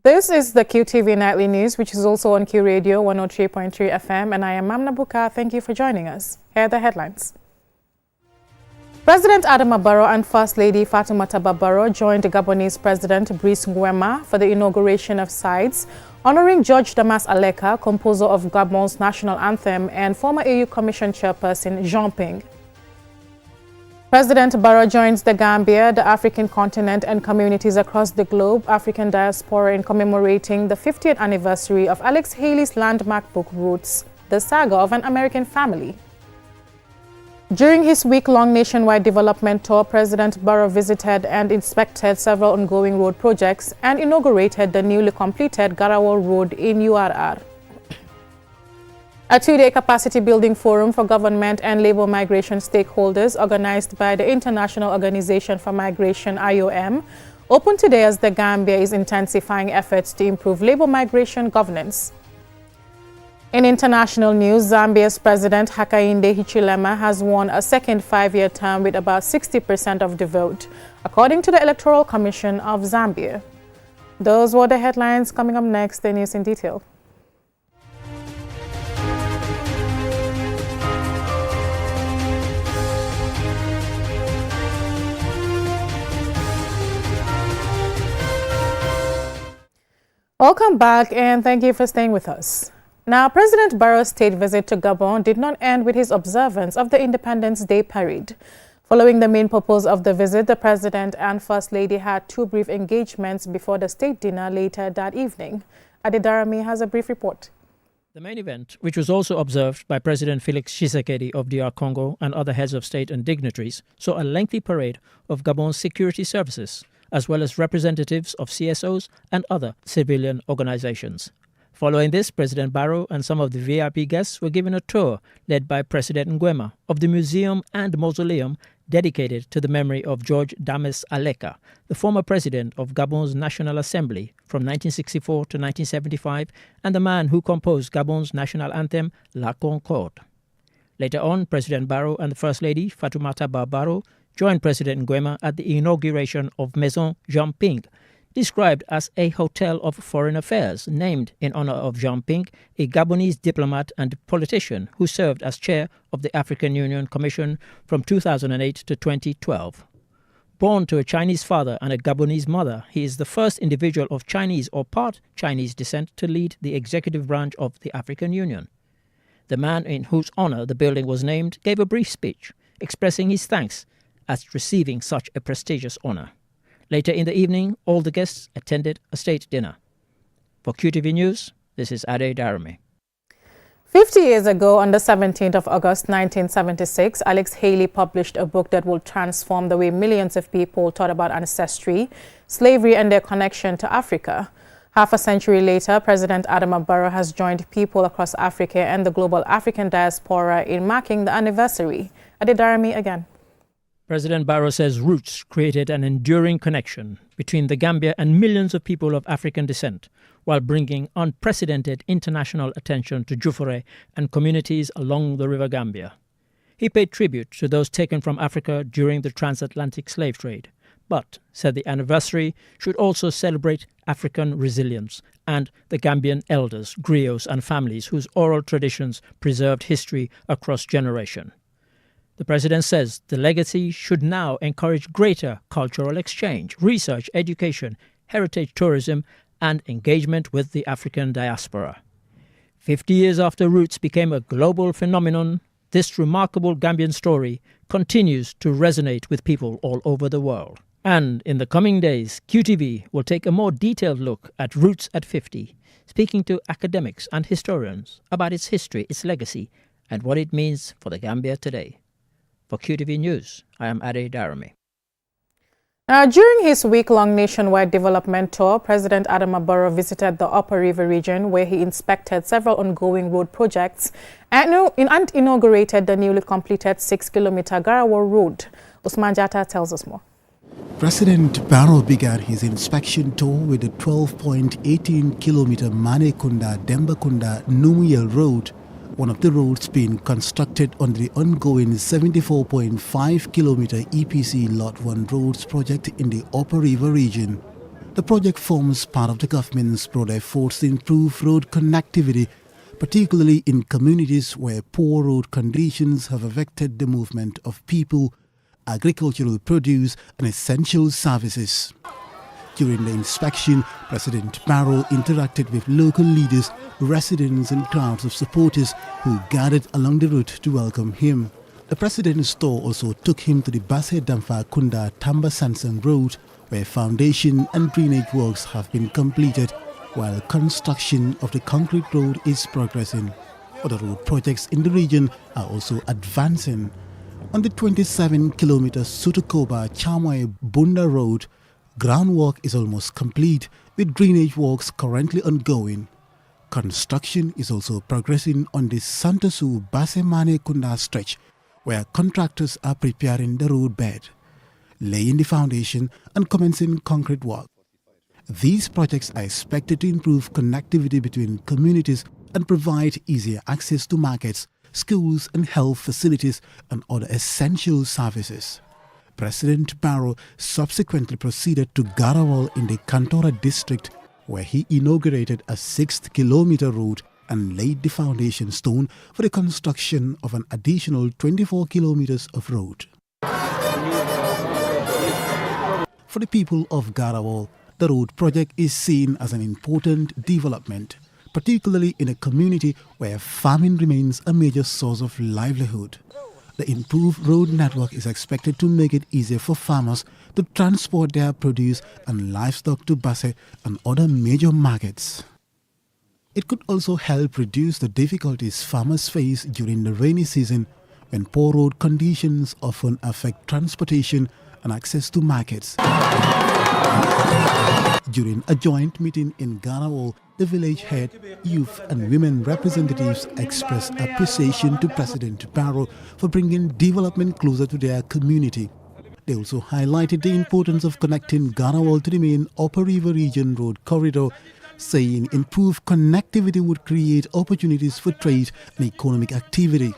This is the QTV Nightly News, which is also on Q Radio 103.3 FM, and I am Mamna Buka. Thank you for joining us. Here are the headlines. President Adama Barrow and First Lady Fatoumata Barrow joined Gabonese President Brice Nguema for the inauguration of sites honoring George Damas Aleka, composer of Gabon's national anthem, and former AU Commission chairperson Jean Ping. President Barrow joins the Gambia, the African continent, and communities across the globe, African diaspora, in commemorating the 50th anniversary of Alex Haley's landmark book Roots, the saga of an American family. During his week-long nationwide development tour, President Barrow visited and inspected several ongoing road projects and inaugurated the newly completed Garawa Road in URR. A two-day capacity-building forum for government and labor migration stakeholders organized by the International Organization for Migration, IOM, opened today as the Gambia is intensifying efforts to improve labor migration governance. In international news, Zambia's President Hakainde Hichilema has won a second five-year term with about 60% of the vote, according to the Electoral Commission of Zambia. Those were the headlines. Coming up next, the news in detail. Welcome back, and thank you for staying with us. Now, President Barrow's state visit to Gabon did not end with his observance of the Independence Day parade. Following the main purpose of the visit, the President and First Lady had two brief engagements before the state dinner later that evening. Adedarami has a brief report. The main event, which was also observed by President Felix Tshisekedi of DR Congo and other heads of state and dignitaries, saw a lengthy parade of Gabon's security services, as well as representatives of CSOs and other civilian organizations. Following this, President Barrow and some of the VIP guests were given a tour led by President Nguema of the museum and mausoleum dedicated to the memory of George Damas Aleka, the former president of Gabon's National Assembly from 1964 to 1975 and the man who composed Gabon's national anthem, La Concorde. Later on, President Barrow and the First Lady, Fatoumata Barrow, joined President Nguema at the inauguration of Maison Jean Ping, described as a hotel of foreign affairs named in honor of Jean Ping, a Gabonese diplomat and politician who served as chair of the African Union Commission from 2008 to 2012. Born to a Chinese father and a Gabonese mother, he is the first individual of Chinese or part Chinese descent to lead the executive branch of the African Union. The man in whose honor the building was named gave a brief speech expressing his thanks at receiving such a prestigious honor. Later in the evening, all the guests attended a state dinner. For QTV News, this is Ade Darami. 50 years ago, on the 17th of August 1976, Alex Haley published a book that will transform the way millions of people thought about ancestry, slavery, and their connection to Africa. Half a century later, President Adama Barrow has joined people across Africa and the global African diaspora in marking the anniversary. Ade Darami again. President Barrow says Roots created an enduring connection between the Gambia and millions of people of African descent, while bringing unprecedented international attention to Jufure and communities along the River Gambia. He paid tribute to those taken from Africa during the transatlantic slave trade, but said the anniversary should also celebrate African resilience and the Gambian elders, griots and families whose oral traditions preserved history across generations. The President says the legacy should now encourage greater cultural exchange, research, education, heritage tourism, and engagement with the African diaspora. 50 years after Roots became a global phenomenon, this remarkable Gambian story continues to resonate with people all over the world. And in the coming days, QTV will take a more detailed look at Roots at 50, speaking to academics and historians about its history, its legacy, and what it means for the Gambia today. For QTV News, I am Ade Darami. Now, during his week-long nationwide development tour, President Adama Barrow visited the Upper River region, where he inspected several ongoing road projects and inaugurated the newly completed 6-kilometer Garawa Road. Usman Jatta tells us more. President Barrow began his inspection tour with the 12.18-kilometer Manekunda-Dembakunda-Numuyel Road, one of the roads being constructed under the ongoing 74.5-kilometer EPC Lot 1 roads project in the Upper River region. The project forms part of the government's broad efforts to improve road connectivity, particularly in communities where poor road conditions have affected the movement of people, agricultural produce and essential services. During the inspection, President Barrow interacted with local leaders, residents and crowds of supporters who gathered along the route to welcome him. The president's tour also took him to the Basse Damfa Kunda Tamba Sansang Road, where foundation and drainage works have been completed, while construction of the concrete road is progressing. Other road projects in the region are also advancing. On the 27-kilometer Sutukoba-Chamway Bunda Road, groundwork is almost complete, with drainage works currently ongoing. Construction is also progressing on the Santosu Basemane Kunda stretch, where contractors are preparing the roadbed, laying the foundation and commencing concrete work. These projects are expected to improve connectivity between communities and provide easier access to markets, schools and health facilities and other essential services. President Barrow subsequently proceeded to Garawal in the Kantora district, where he inaugurated a 6-kilometer road and laid the foundation stone for the construction of an additional 24 kilometers of road. For the people of Garawal, the road project is seen as an important development, particularly in a community where farming remains a major source of livelihood. The improved road network is expected to make it easier for farmers to transport their produce and livestock to Basse and other major markets. It could also help reduce the difficulties farmers face during the rainy season, when poor road conditions often affect transportation and access to markets. During a joint meeting in Garawal, the village head, youth and women representatives expressed appreciation to President Barrow for bringing development closer to their community. They also highlighted the importance of connecting Garawal to the main Upper River Region road corridor, saying improved connectivity would create opportunities for trade and economic activity.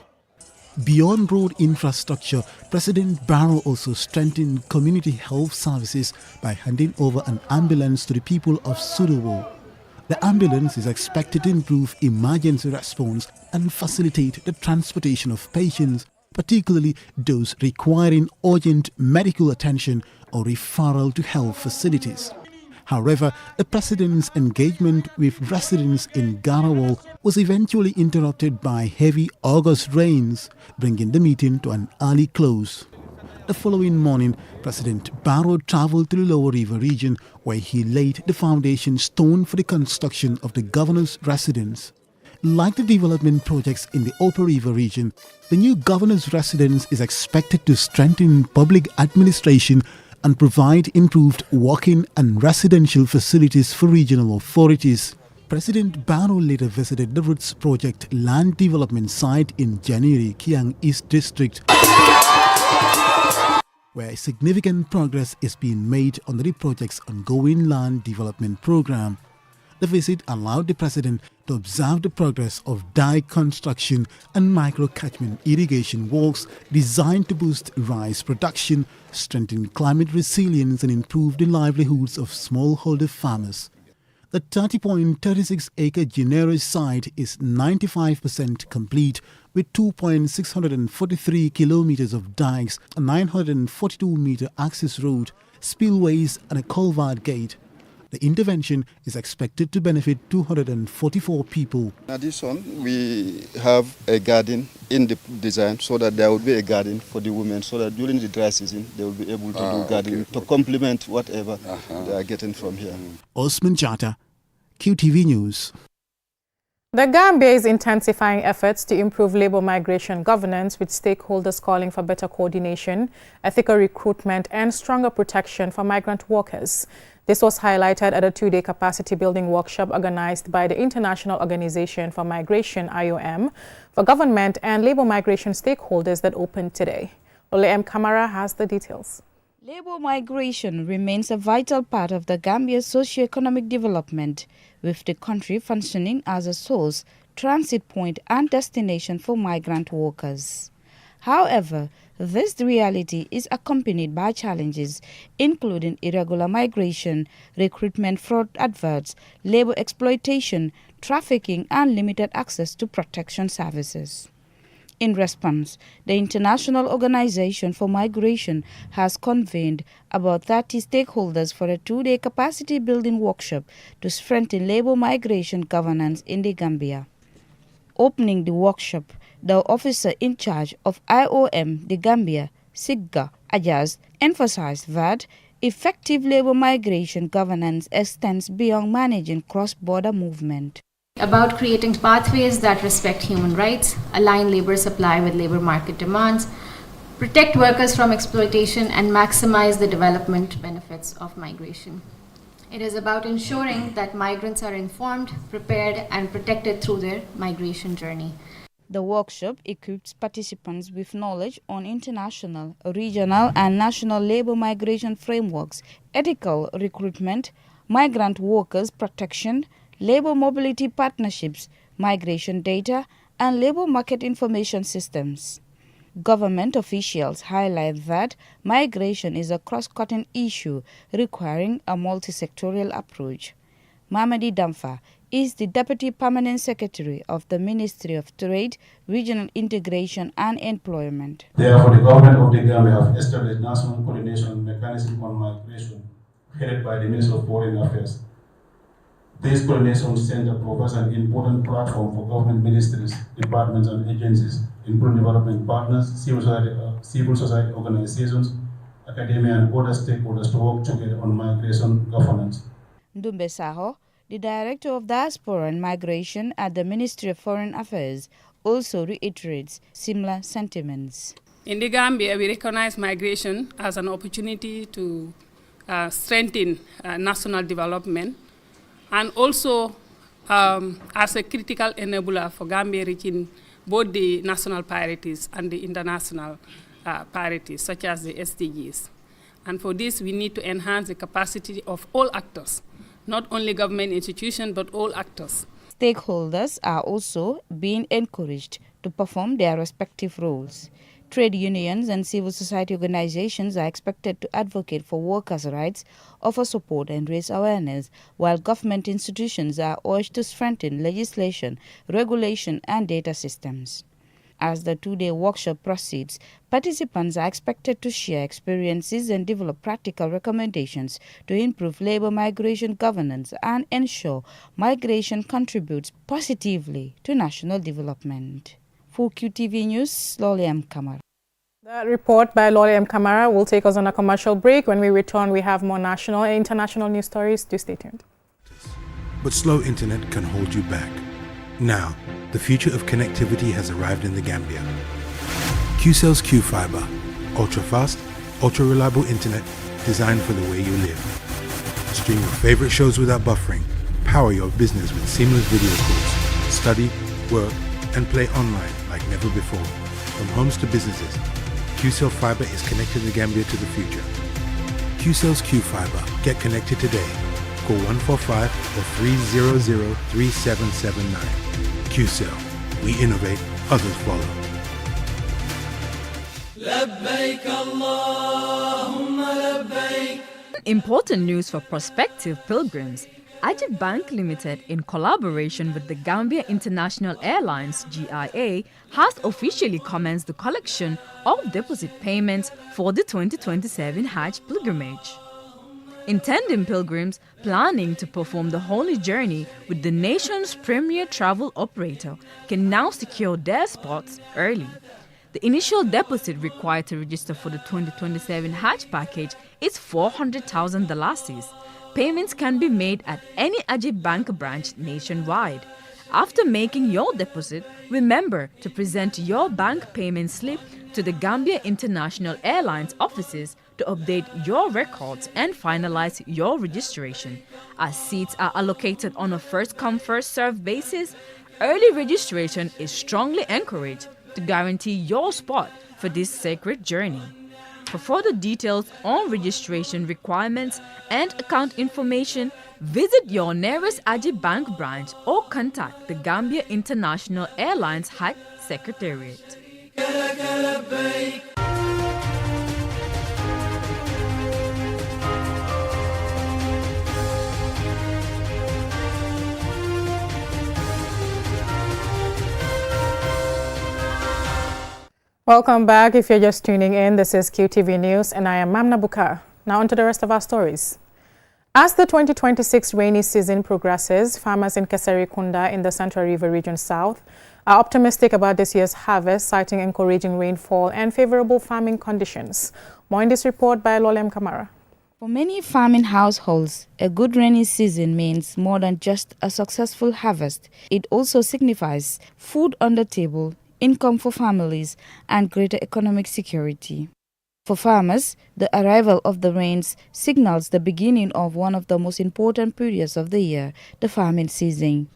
Beyond road infrastructure, President Barrow also strengthened community health services by handing over an ambulance to the people of Sudowo. The ambulance is expected to improve emergency response and facilitate the transportation of patients, particularly those requiring urgent medical attention or referral to health facilities. However, the president's engagement with residents in Garawal was eventually interrupted by heavy August rains, bringing the meeting to an early close. The following morning, President Barrow travelled to the Lower River region, where he laid the foundation stone for the construction of the governor's residence. Like the development projects in the Upper River region, the new governor's residence is expected to strengthen public administration and provide improved working and residential facilities for regional authorities. President Barrow later visited the Roots Project land development site in January, Kiang East District, where significant progress is being made under the project's ongoing land development program. The visit allowed the president to observe the progress of dike construction and micro-catchment irrigation works designed to boost rice production, strengthen climate resilience and improve the livelihoods of smallholder farmers. The 30.36-acre generous site is 95% complete, with 2.643 kilometers of dikes, a 942-meter access road, spillways and a culvert gate. The intervention is expected to benefit 244 people. In addition, we have a garden in the design so that there will be a garden for the women, so that during the dry season they will be able to do gardening to complement whatever they are getting from here. Osman Jata, QTV News. The Gambia is intensifying efforts to improve labor migration governance, with stakeholders calling for better coordination, ethical recruitment and stronger protection for migrant workers. This was highlighted at a two-day capacity building workshop organized by the International Organization for Migration, IOM, for government and labor migration stakeholders that opened today. Ole M. Kamara has the details. Labor migration remains a vital part of the Gambia's socio-economic development, with the country functioning as a source, transit point and destination for migrant workers. However, This reality is accompanied by challenges, including irregular migration, recruitment fraud adverts, labor exploitation, trafficking, and limited access to protection services. In response, the International Organization for Migration has convened about 30 stakeholders for a 2-day capacity-building workshop to strengthen labor migration governance in the Gambia. Opening the workshop, the officer in charge of IOM, the Gambia, Sigga Ajaz, emphasized that effective labor migration governance extends beyond managing cross-border movement. About creating pathways that respect human rights, align labor supply with labor market demands, protect workers from exploitation, and maximize the development benefits of migration. It is about ensuring that migrants are informed, prepared, and protected through their migration journey. The workshop equips participants with knowledge on international, regional, and national labor migration frameworks, ethical recruitment, migrant workers protection, labor mobility partnerships, migration data, and labor market information systems. Government officials highlight that migration is a cross-cutting issue requiring a multi-sectorial approach. Mamadi Damfa is the Deputy Permanent Secretary of the Ministry of Trade, Regional Integration and Employment. Therefore, the government of the Gambia have established national coordination mechanism on migration, headed by the Minister of Foreign Affairs. This coordination center provides an important platform for government ministries, departments, and agencies, including development partners, civil society organizations, academia, and other stakeholders to work together on migration governance. Ndumbe Saho, the Director of Diaspora and Migration at the Ministry of Foreign Affairs, also reiterates similar sentiments. In the Gambia, we recognize migration as an opportunity to strengthen national development, and also as a critical enabler for Gambia reaching both the national priorities and the international priorities, such as the SDGs. And for this, we need to enhance the capacity of all actors, not only government institutions, but all actors. Stakeholders are also being encouraged to perform their respective roles. Trade unions and civil society organizations are expected to advocate for workers' rights, offer support, and raise awareness, while government institutions are urged to strengthen legislation, regulation, and data systems. As the 2-day workshop proceeds, participants are expected to share experiences and develop practical recommendations to improve labor migration governance and ensure migration contributes positively to national development. For QTV News, Loli M. Kamara. That report by Loli M. Kamara will take us on a commercial break. When we return, we have more national and international news stories. Do stay tuned. But slow internet can hold you back. Now, the future of connectivity has arrived in the Gambia. QCell's Q-Fiber, ultra-fast, ultra-reliable internet designed for the way you live. Stream your favorite shows without buffering. Power your business with seamless video calls. Study, work, and play online like never before. From homes to businesses, QCell Fiber is connecting the Gambia to the future. QCell's Q-Fiber. Get connected today. Call 145 or 300-3779. QCell. We innovate, others follow. Important news for prospective pilgrims. Ajib Bank Limited, in collaboration with the Gambia International Airlines (GIA), has officially commenced the collection of deposit payments for the 2027 Hajj pilgrimage. Intending pilgrims planning to perform the holy journey with the nation's premier travel operator can now secure their spots early. The initial deposit required to register for the 2027 Hajj package is $400,000. Payments can be made at any Ajib Bank branch nationwide. After making your deposit, remember to present your bank payment slip to the Gambia International Airlines offices to update your records and finalize your registration. As seats are allocated on a first-come, first-served basis, early registration is strongly encouraged to guarantee your spot for this sacred journey. For further details on registration requirements and account information, visit your nearest Ajib Bank branch or contact the Gambia International Airlines Hajj Secretariat. Welcome back. If you're just tuning in, this is QTV News and I am Mamna Bukar. Now on to the rest of our stories. As the 2026 rainy season progresses, farmers in Keserikunda in the Central River Region South are optimistic about this year's harvest, citing encouraging rainfall and favorable farming conditions. More in this report by Lolem Kamara. For many farming households, a good rainy season means more than just a successful harvest. It also signifies food on the table, income for families, and greater economic security. For farmers, the arrival of the rains signals the beginning of one of the most important periods of the year, the farming season.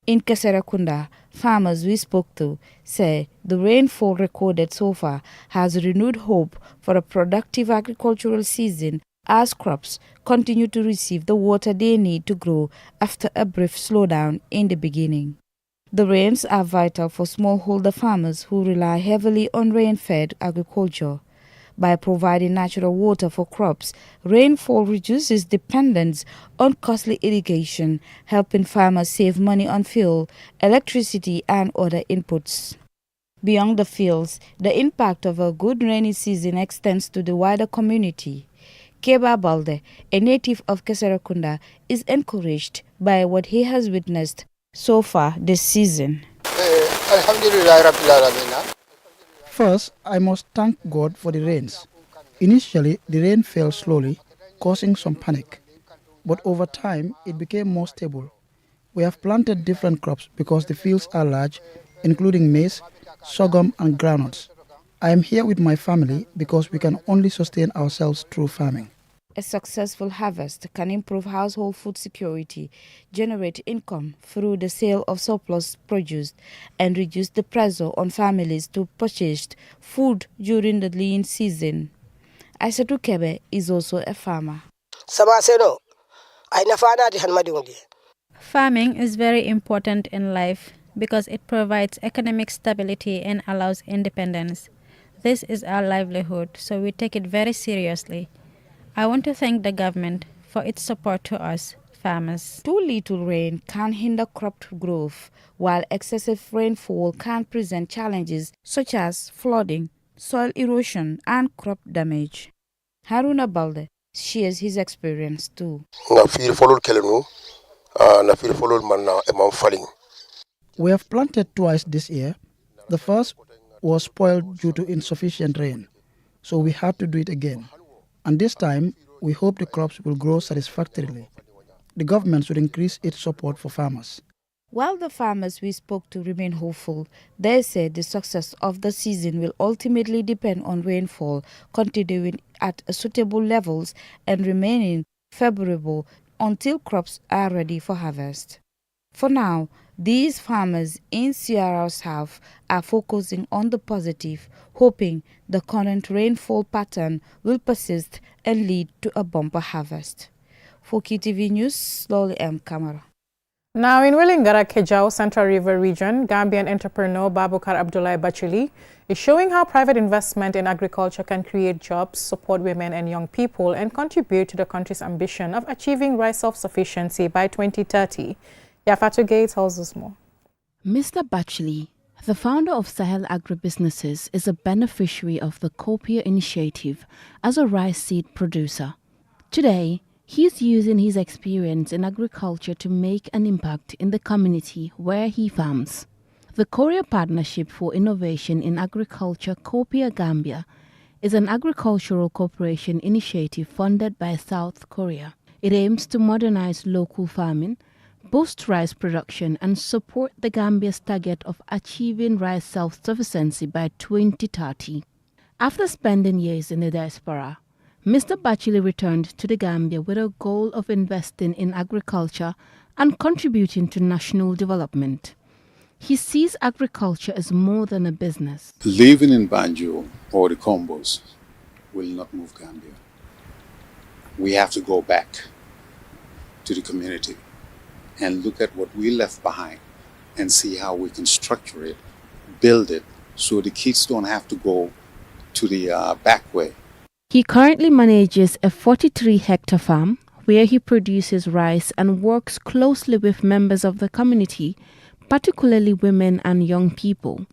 In Keserikunda, farmers we spoke to say the rainfall recorded so far has renewed hope for a productive agricultural season as crops continue to receive the water they need to grow after a brief slowdown in the beginning. The rains are vital for smallholder farmers who rely heavily on rain-fed agriculture. By providing natural water for crops, rainfall reduces dependence on costly irrigation, helping farmers save money on fuel, electricity, and other inputs. Beyond the fields, the impact of a good rainy season extends to the wider community. Keba Balde, a native of Keserikunda, is encouraged by what he has witnessed so far this season. First, I must thank God for the rains. Initially, the rain fell slowly, causing some panic. But over time, it became more stable. We have planted different crops because the fields are large, including maize, sorghum, and groundnuts. I am here with my family because we can only sustain ourselves through farming. A successful harvest can improve household food security, generate income through the sale of surplus produce, and reduce the pressure on families to purchase food during the lean season. Aissatou Kebe is also a farmer. Farming is very important in life because it provides economic stability and allows independence. This is our livelihood, so we take it very seriously. I want to thank the government for its support to us, farmers. Too little rain can hinder crop growth, while excessive rainfall can present challenges such as flooding, soil erosion, and crop damage. Haruna Balde shares his experience too. We have planted twice this year. The first was spoiled due to insufficient rain, so we had to do it again. And this time, we hope the crops will grow satisfactorily. The government should increase its support for farmers. While the farmers we spoke to remain hopeful, they said the success of the season will ultimately depend on rainfall continuing at suitable levels and remaining favorable until crops are ready for harvest. For now, these farmers in Sierra South are focusing on the positive, hoping the current rainfall pattern will persist and lead to a bumper harvest. For QTV News, Loli M. Kamara. Now in Welingara Kejau, Central River Region, Gambian entrepreneur Babukar Abdullahi Bachili is showing how private investment in agriculture can create jobs, support women and young people, and contribute to the country's ambition of achieving rice self-sufficiency by 2030. Yafatu Gay tells us more. Mr. Bachili, the founder of Sahel Agribusinesses, is a beneficiary of the Copia initiative as a rice seed producer. Today, he is using his experience in agriculture to make an impact in the community where he farms. The Korea Partnership for Innovation in Agriculture, Copia Gambia, is an agricultural cooperation initiative funded by South Korea. It aims to modernize local farming, boost rice production, and support the Gambia's target of achieving rice self-sufficiency by 2030. After spending years in the diaspora, Mr. Bachili returned to the Gambia with a goal of investing in agriculture and contributing to national development. He sees agriculture as more than a business. Living in Banjul or the Combos will not move Gambia. We have to go back to the community and look at what we left behind and see how we can structure it, build it, so the kids don't have to go to the back way. He currently manages a 43-hectare farm where he produces rice and works closely with members of the community, particularly women and young people.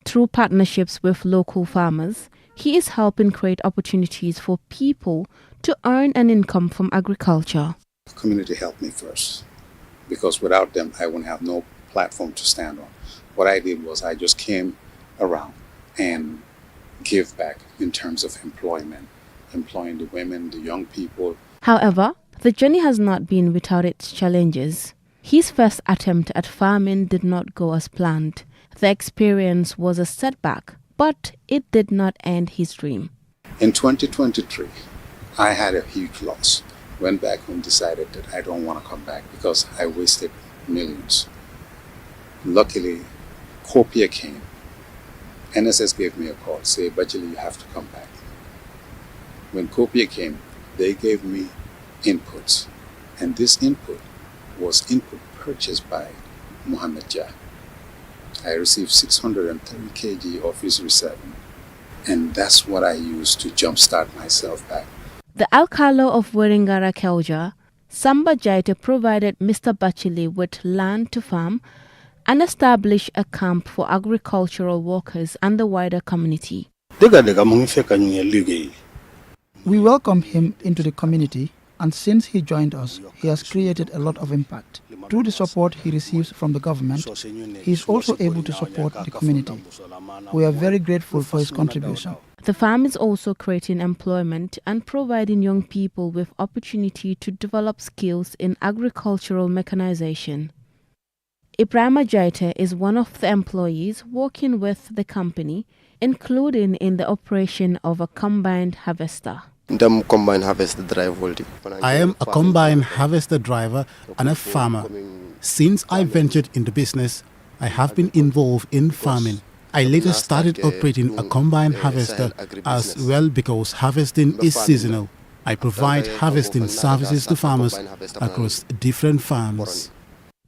through partnerships with local farmers, he is helping create opportunities for people to earn an income from agriculture. The community helped me first, because without them, I wouldn't have no platform to stand on. What I did was I just came around and give back in terms of employment, employing the women, the young people. However, the journey has not been without its challenges. His first attempt at farming did not go as planned. The experience was a setback, but it did not end his dream. In 2023, I had a huge loss. Went back home, decided that I don't want to come back because I wasted millions. Luckily, Copia came. NSS gave me a call, say, Bacheli, you have to come back. When Copia came, they gave me inputs. And this input was input purchased by Mohammed Jah. I received 630 kg of his reserve. And that's what I used to jumpstart myself back. The Alcalo of Waringara Kelja, Samba Jaita provided Mr. Bacheli with land to farm and establish a camp for agricultural workers and the wider community. We welcome him into the community, and since he joined us, he has created a lot of impact. Through the support he receives from the government, he is also able to support the community. We are very grateful for his contribution. The farm is also creating employment and providing young people with opportunity to develop skills in agricultural mechanization. Ibrahima Jaita is one of the employees working with the company, including in the operation of a combined harvester. I am a combined harvester driver and a farmer. Since I ventured into business, I have been involved in farming. I later started operating a combined harvester as well because harvesting is seasonal. I provide harvesting services to farmers across different farms.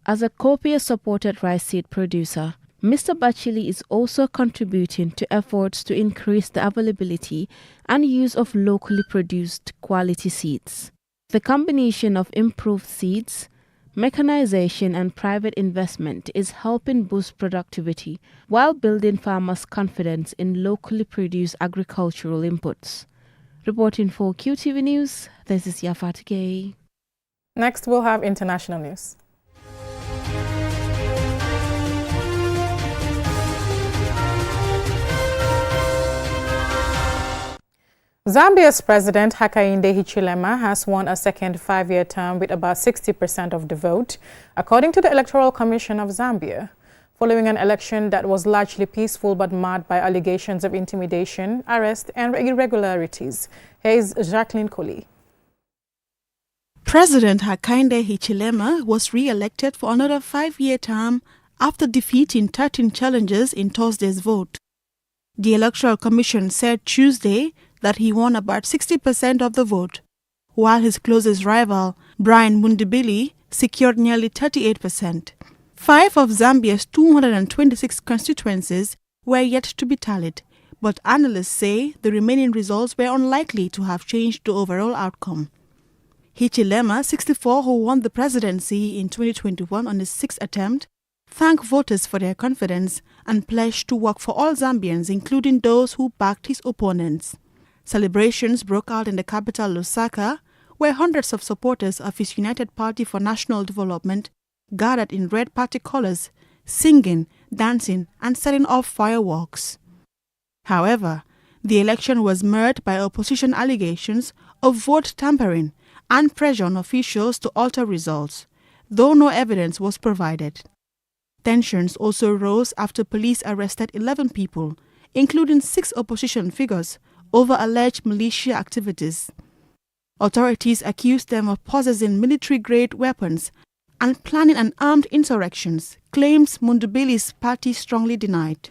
As a Copia-supported rice seed producer, Mr. Bacheli is also contributing to efforts to increase the availability and use of locally produced quality seeds. The combination of improved seeds, mechanization and private investment is helping boost productivity while building farmers' confidence in locally produced agricultural inputs. Reporting for QTV News, this is Yafat Gay. Next, we'll have international news. Zambia's President Hakainde Hichilema has won a second five-year term with about 60% of the vote, according to the Electoral Commission of Zambia, following an election that was largely peaceful but marred by allegations of intimidation, arrest and irregularities. Here is Jacqueline Coley. President Hakainde Hichilema was re-elected for another five-year term after defeating 13 challengers in Thursday's vote. The Electoral Commission said Tuesday that he won about 60% of the vote, while his closest rival, Brian Mundibili, secured nearly 38%. 5 of Zambia's 226 constituencies were yet to be tallied, but analysts say the remaining results were unlikely to have changed the overall outcome. Hichilema, 64, who won the presidency in 2021 on his sixth attempt, thanked voters for their confidence and pledged to work for all Zambians, including those who backed his opponents. Celebrations broke out in the capital Lusaka, where hundreds of supporters of his United Party for National Development gathered in red party colors, singing, dancing, and setting off fireworks. However, the election was marred by opposition allegations of vote tampering and pressure on officials to alter results, though no evidence was provided. Tensions also rose after police arrested 11 people, including 6 opposition figures, over alleged militia activities. Authorities accused them of possessing military-grade weapons and planning an armed insurrections, claims Mundubili's party strongly denied.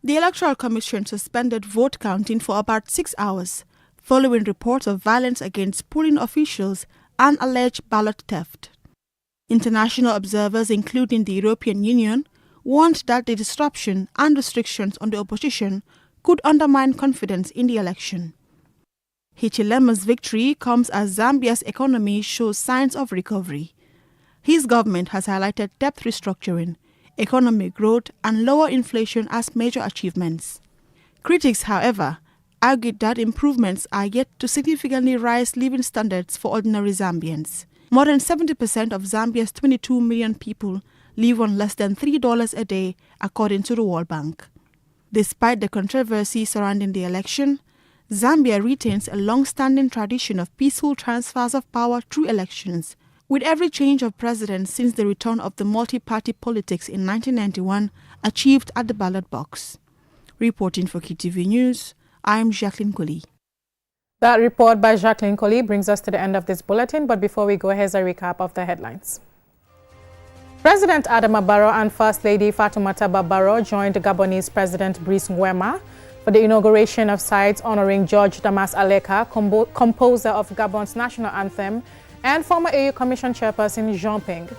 The Electoral Commission suspended vote counting for about 6 hours, following reports of violence against polling officials and alleged ballot theft. International observers, including the European Union, warned that the disruption and restrictions on the opposition could undermine confidence in the election. Hichilema's victory comes as Zambia's economy shows signs of recovery. His government has highlighted debt restructuring, economic growth, and lower inflation as major achievements. Critics, however, argued that improvements are yet to significantly raise living standards for ordinary Zambians. More than 70% of Zambia's 22 million people live on less than $3 a day, according to the World Bank. Despite the controversy surrounding the election, Zambia retains a long-standing tradition of peaceful transfers of power through elections, with every change of president since the return of the multi-party politics in 1991 achieved at the ballot box. Reporting for KTV News, I am Jacqueline Coley. That report by Jacqueline Coley brings us to the end of this bulletin, but before we go, here's a recap of the headlines. President Adama Barrow and First Lady Fatoumata Barrow joined Gabonese President Brice Nguema for the inauguration of sites honoring George Damas Aleka, composer of Gabon's national anthem, and former AU Commission chairperson Jean Ping.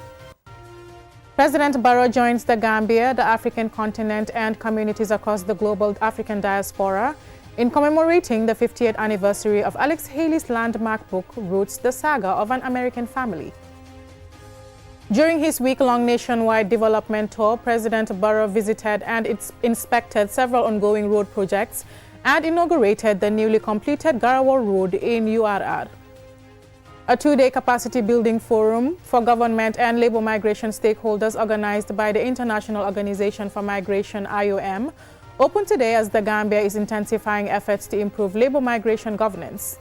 President Barrow joins the Gambia, the African continent, and communities across the global African diaspora in commemorating the 50th anniversary of Alex Haley's landmark book, Roots, the Saga of an American Family. During his week-long nationwide development tour, President Barrow visited and inspected several ongoing road projects and inaugurated the newly completed Barrow Road in URR. A two-day capacity-building forum for government and labor migration stakeholders organized by the International Organization for Migration, IOM, opened today as the Gambia is intensifying efforts to improve labor migration governance.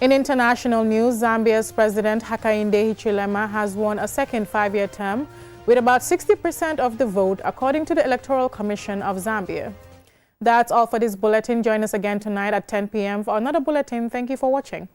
In international news, Zambia's President Hakainde Hichilema has won a second five-year term with about 60% of the vote, according to the Electoral Commission of Zambia. That's all for this bulletin. Join us again tonight at 10 p.m. for another bulletin. Thank you for watching.